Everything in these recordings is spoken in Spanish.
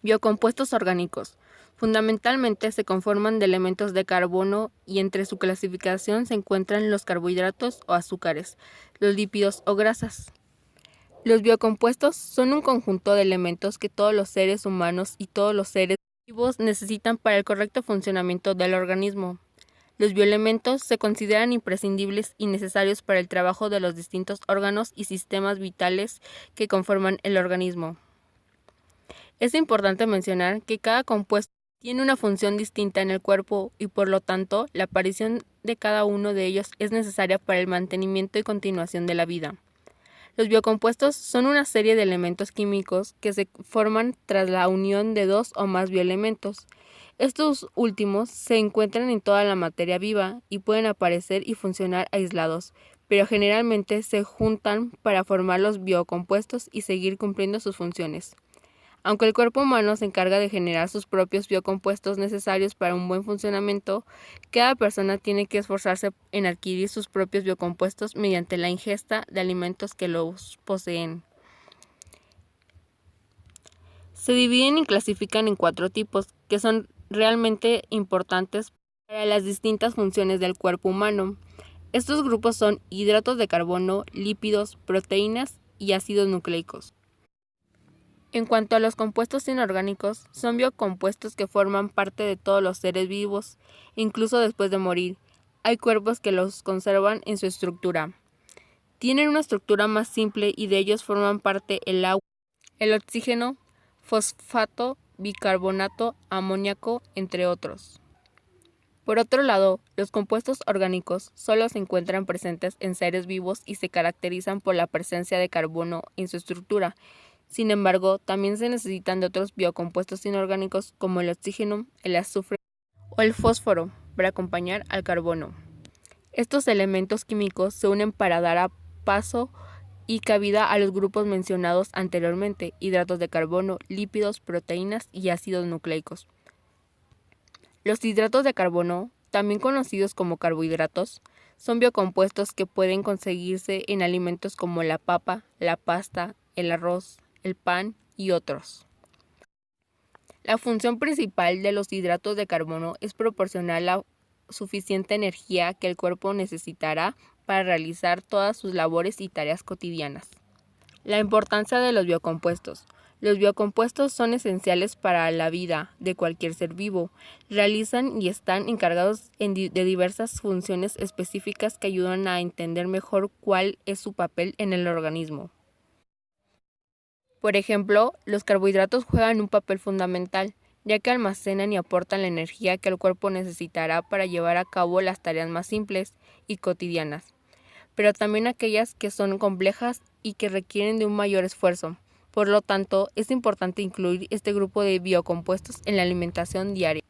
Biocompuestos orgánicos. Fundamentalmente se conforman de elementos de carbono y entre su clasificación se encuentran los carbohidratos o azúcares, los lípidos o grasas. Los biocompuestos son un conjunto de elementos que todos los seres humanos y todos los seres vivos necesitan para el correcto funcionamiento del organismo. Los bioelementos se consideran imprescindibles y necesarios para el trabajo de los distintos órganos y sistemas vitales que conforman el organismo. Es importante mencionar que cada compuesto tiene una función distinta en el cuerpo y por lo tanto la aparición de cada uno de ellos es necesaria para el mantenimiento y continuación de la vida. Los biocompuestos son una serie de elementos químicos que se forman tras la unión de dos o más bioelementos. Estos últimos se encuentran en toda la materia viva y pueden aparecer y funcionar aislados, pero generalmente se juntan para formar los biocompuestos y seguir cumpliendo sus funciones. Aunque el cuerpo humano se encarga de generar sus propios biocompuestos necesarios para un buen funcionamiento, cada persona tiene que esforzarse en adquirir sus propios biocompuestos mediante la ingesta de alimentos que los poseen. Se dividen y clasifican en 4 tipos, que son realmente importantes para las distintas funciones del cuerpo humano. Estos grupos son hidratos de carbono, lípidos, proteínas y ácidos nucleicos. En cuanto a los compuestos inorgánicos, son biocompuestos que forman parte de todos los seres vivos, incluso después de morir. Hay cuerpos que los conservan en su estructura. Tienen una estructura más simple y de ellos forman parte el agua, el oxígeno, fosfato, bicarbonato, amoníaco, entre otros. Por otro lado, los compuestos orgánicos solo se encuentran presentes en seres vivos y se caracterizan por la presencia de carbono en su estructura. Sin embargo, también se necesitan de otros biocompuestos inorgánicos como el oxígeno, el azufre o el fósforo para acompañar al carbono. Estos elementos químicos se unen para dar paso y cabida a los grupos mencionados anteriormente: hidratos de carbono, lípidos, proteínas y ácidos nucleicos. Los hidratos de carbono, también conocidos como carbohidratos, son biocompuestos que pueden conseguirse en alimentos como la papa, la pasta, el arroz, el pan y otros. La función principal de los hidratos de carbono es proporcionar la suficiente energía que el cuerpo necesitará para realizar todas sus labores y tareas cotidianas. La importancia de los biocompuestos. Los biocompuestos son esenciales para la vida de cualquier ser vivo. Realizan y están encargados de diversas funciones específicas que ayudan a entender mejor cuál es su papel en el organismo. Por ejemplo, los carbohidratos juegan un papel fundamental, ya que almacenan y aportan la energía que el cuerpo necesitará para llevar a cabo las tareas más simples y cotidianas, pero también aquellas que son complejas y que requieren de un mayor esfuerzo. Por lo tanto, es importante incluir este grupo de biocompuestos en la alimentación diaria.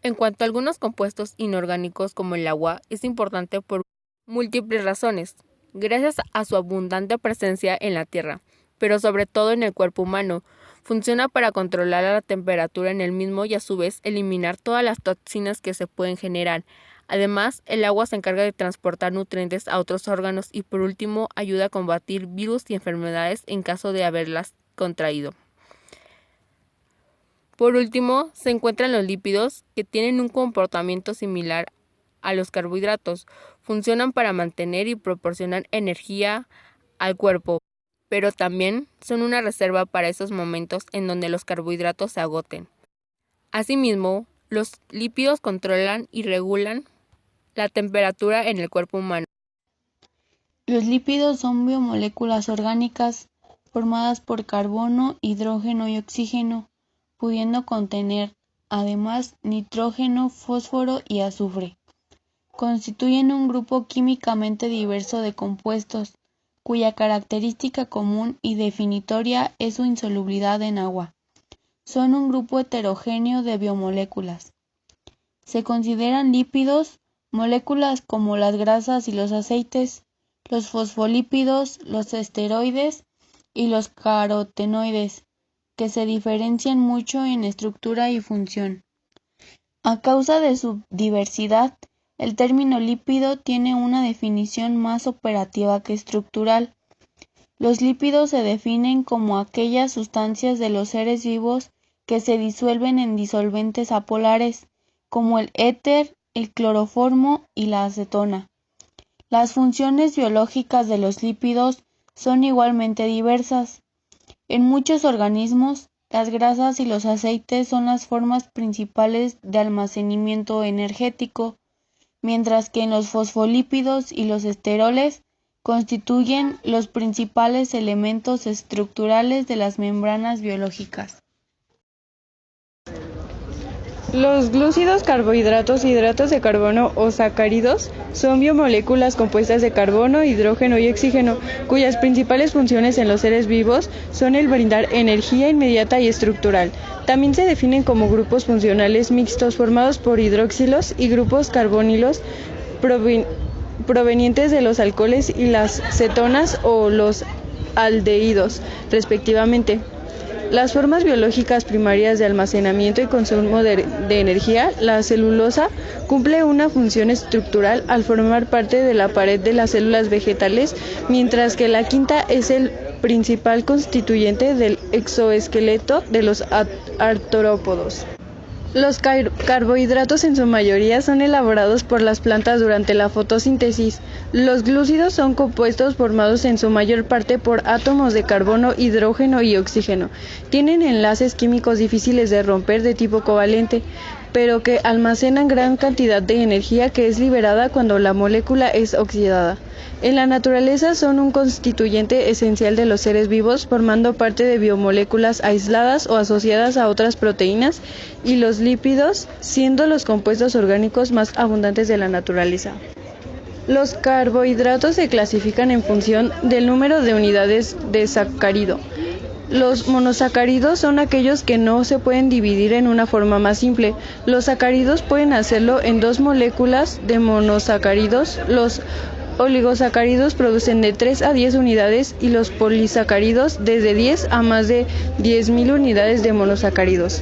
En cuanto a algunos compuestos inorgánicos como el agua, es importante por múltiples razones, gracias a su abundante presencia en la Tierra, pero sobre todo en el cuerpo humano. Funciona para controlar la temperatura en el mismo y a su vez eliminar todas las toxinas que se pueden generar. Además, el agua se encarga de transportar nutrientes a otros órganos y por último ayuda a combatir virus y enfermedades en caso de haberlas contraído. Por último, se encuentran los lípidos, que tienen un comportamiento similar a los carbohidratos. Funcionan para mantener y proporcionar energía al cuerpo, pero también son una reserva para esos momentos en donde los carbohidratos se agoten. Asimismo, los lípidos controlan y regulan la temperatura en el cuerpo humano. Los lípidos son biomoléculas orgánicas formadas por carbono, hidrógeno y oxígeno, pudiendo contener, además, nitrógeno, fósforo y azufre. Constituyen un grupo químicamente diverso de compuestos, cuya característica común y definitoria es su insolubilidad en agua. Son un grupo heterogéneo de biomoléculas. Se consideran lípidos moléculas como las grasas y los aceites, los fosfolípidos, los esteroides y los carotenoides, que se diferencian mucho en estructura y función. A causa de su diversidad, el término lípido tiene una definición más operativa que estructural. Los lípidos se definen como aquellas sustancias de los seres vivos que se disuelven en disolventes apolares, como el éter, el cloroformo y la acetona. Las funciones biológicas de los lípidos son igualmente diversas. En muchos organismos, las grasas y los aceites son las formas principales de almacenamiento energético, mientras que en los fosfolípidos y los esteroles constituyen los principales elementos estructurales de las membranas biológicas. Los glúcidos, carbohidratos, hidratos de carbono o sacáridos son biomoléculas compuestas de carbono, hidrógeno y oxígeno, cuyas principales funciones en los seres vivos son el brindar energía inmediata y estructural. También se definen como grupos funcionales mixtos formados por hidroxilos y grupos carbonilos provenientes de los alcoholes y las cetonas o los aldehídos, respectivamente. Las formas biológicas primarias de almacenamiento y consumo de energía, la celulosa, cumple una función estructural al formar parte de la pared de las células vegetales, mientras que la quinta es el principal constituyente del exoesqueleto de los artrópodos. Los carbohidratos en su mayoría son elaborados por las plantas durante la fotosíntesis. Los glúcidos son compuestos formados en su mayor parte por átomos de carbono, hidrógeno y oxígeno. Tienen enlaces químicos difíciles de romper de tipo covalente, pero que almacenan gran cantidad de energía que es liberada cuando la molécula es oxidada. En la naturaleza son un constituyente esencial de los seres vivos, formando parte de biomoléculas aisladas o asociadas a otras proteínas, y los lípidos siendo los compuestos orgánicos más abundantes de la naturaleza. Los carbohidratos se clasifican en función del número de unidades de sacárido. Los monosacáridos son aquellos que no se pueden dividir en una forma más simple. Los sacáridos pueden hacerlo en 2 moléculas de monosacáridos. Los oligosacáridos producen de 3 a 10 unidades y los polisacáridos desde 10 a más de 10.000 unidades de monosacáridos.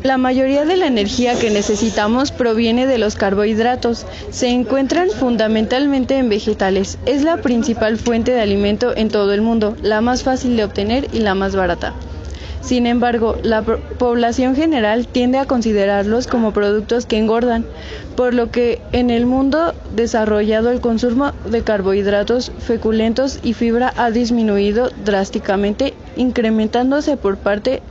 La mayoría de la energía que necesitamos proviene de los carbohidratos. Se encuentran fundamentalmente en vegetales. Es la principal fuente de alimento en todo el mundo, la más fácil de obtener y la más barata. Sin embargo, la población general tiende a considerarlos como productos que engordan, por lo que en el mundo desarrollado el consumo de carbohidratos feculentos y fibra ha disminuido drásticamente, incrementándose por parte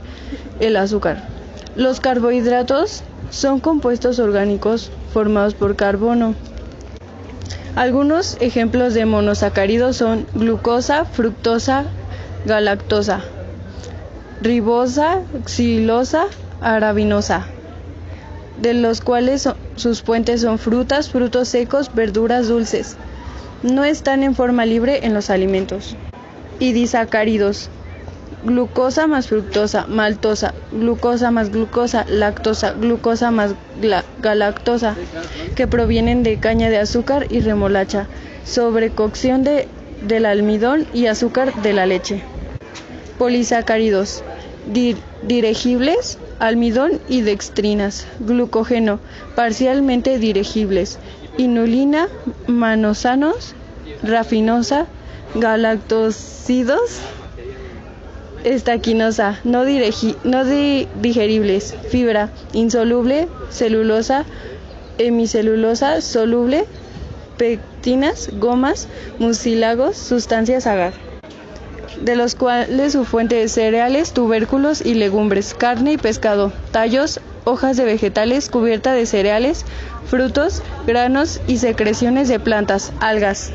el azúcar. Los carbohidratos son compuestos orgánicos formados por carbono. Algunos ejemplos de monosacáridos son glucosa, fructosa, galactosa, ribosa, xilosa, arabinosa, de los cuales sus fuentes son frutas, frutos secos, verduras dulces. No están en forma libre en los alimentos. Y disacáridos: glucosa más fructosa, maltosa, glucosa más glucosa, lactosa, glucosa más galactosa, que provienen de caña de azúcar y remolacha, sobrecocción del almidón y azúcar de la leche. Polisacáridos: dirigibles, almidón y dextrinas, glucógeno, parcialmente dirigibles, inulina, manosanos, rafinosa, galactosidos, estaquinosa, no digeribles, fibra, insoluble, celulosa, hemicelulosa, soluble, pectinas, gomas, mucílagos, sustancias agar, de los cuales su fuente es cereales, tubérculos y legumbres, carne y pescado, tallos, hojas de vegetales, cubierta de cereales, frutos, granos y secreciones de plantas, algas.